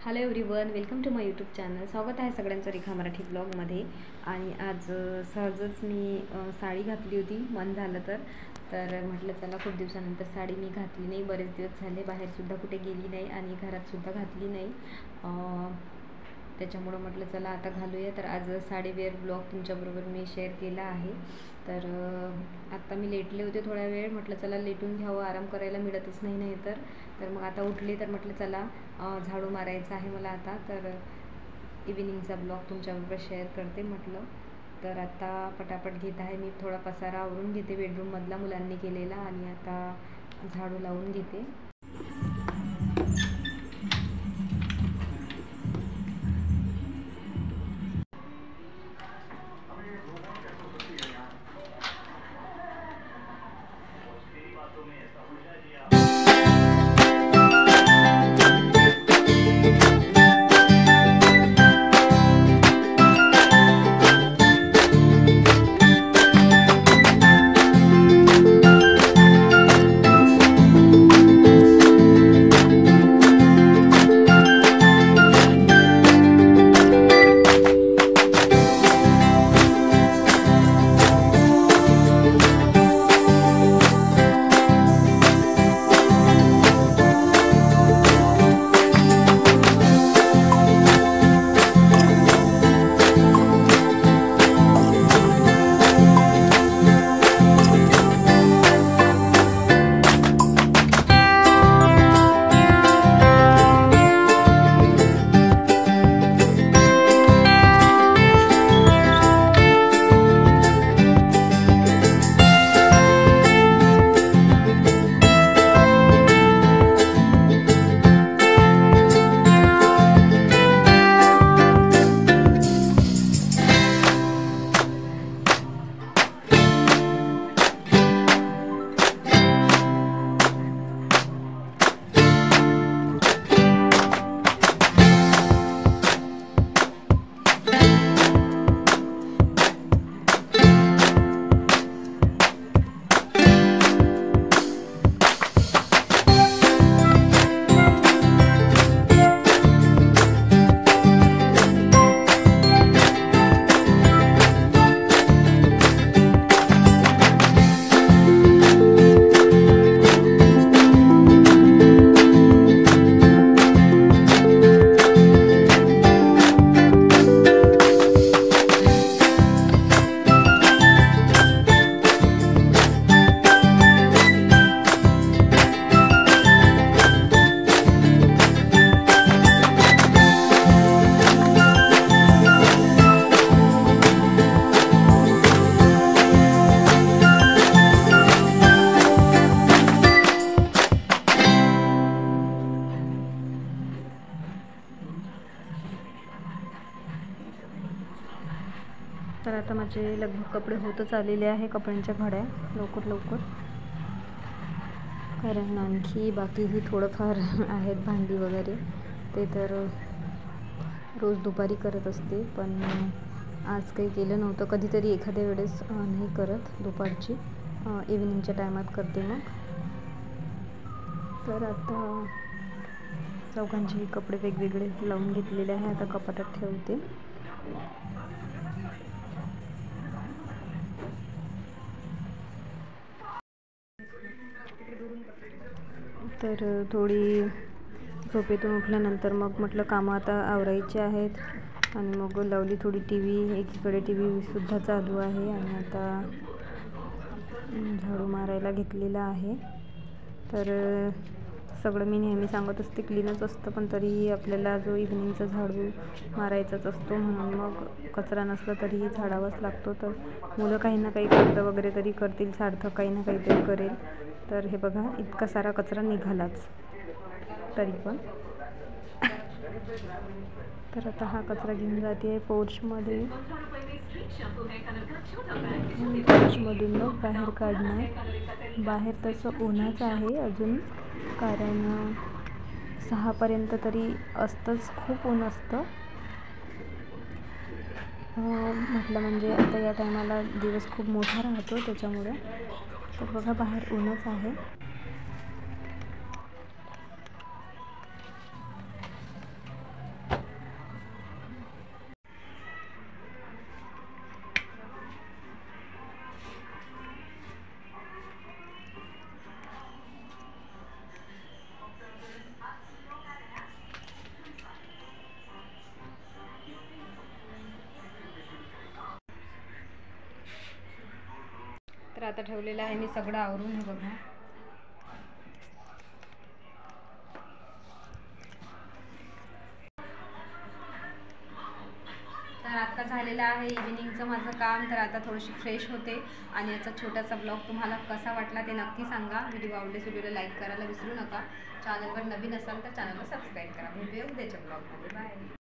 Hello everyone, welcome to my YouTube channel. स्वागत आहे सगळ्यांचं रेखा मराठी ब्लॉगमध्ये. आणि आज सहजच मी साडी घातली होती, मन झालं तर म्हटलं चला, खूप दिवसानंतर साडी मी घातली नाही, बरेच दिवस झाले, बाहेरसुद्धा कुठे गेली नाही आणि घरातसुद्धा घातली नाही. त्याच्यामुळं म्हटलं चला आता घालूया. तर आज साडी वेअर ब्लॉग तुमच्याबरोबर मी शेअर केला आहे. तर आत्ता मी लेटले होते थोडा वेळ, म्हटलं चला लेटून घ्यावं, आराम करायला मिळतच नाही तर मग आता उठले तर म्हटलं चला झाडू मारायचा आहे मला आता. तर इव्हिनिंगचा ब्लॉग तुमच्याबरोबर शेअर करते म्हटलं. तर आता पटापट घेत आहे मी, थोडा पसारा आवरून घेते बेडरूममधला मुलांनी केलेला आणि आता झाडू लावून घेते. तर आता माझे लगभग कपडे होतच आलेले आहे, कपड्यांच्या घड्या लवकर, कारण आणखी बाकीही थोडंफार आहेत भांडी वगैरे, ते तर रोज दुपारी करत असते, पण आज काही केलं नव्हतं. कधीतरी एखाद्या वेळेस नाही करत दुपारची, इव्हिनिंगच्या टायमात करते मग. तर आता चौघांचेही कपडे वेगवेगळे लावून घेतलेले आहे, आता कपाटात ठेवते. तर थोडी झोपेतून उठल्यानंतर मग म्हटलं कामं आता आवरायची आहेत आणि मग लावली थोडी टी व्ही. एकीकडे टी व्हीसुद्धा चालू आहे आणि आता झाडू मारायला घेतलेला आहे. तर सगळं मी नेहमी सांगत असते क्लीनच असतं, पण तरीही आपल्याला जो इव्हिनिंगचा झाडू मारायचाच असतो, म्हणून मग कचरा नसला तरीही झाडावाच लागतो. तर मुलं काही ना काही कागद वगैरे तरी करतील, सार्थक काही ना काहीतरी करेल. तर हे बघा, इतका सारा कचरा निघालाच तरी पण. तर आता हा कचरा घेऊन जाते आहे पोर्चमध्ये, पोर्चमधून मग बाहेर काढणार. बाहेर तसं ऊनच आहे अजून, कारण 6पर्यंत तरी असतंच, खूप ऊन असतं. म्हटलं म्हणजे आता या टायमाला दिवस खूप मोठा राहतो त्याच्यामुळे. तर बघा बाहेर ऊनच आहे. तर आता ठेवलेलं आहे मी सगळं आवरून. हे बघा, तर आता झालेलं आहे इव्हिनिंगचं माझं काम. तर आता थोडीशी फ्रेश होते आणि याचा छोटासा ब्लॉग तुम्हाला कसा वाटला ते नक्की सांगा. व्हिडिओ आवडल्यास व्हिडिओला लाईक करायला विसरू नका. चॅनलवर नवीन असाल तर चॅनलला सबस्क्राईब करा. भेटूया उद्याच्या ब्लॉगमध्ये. बाय.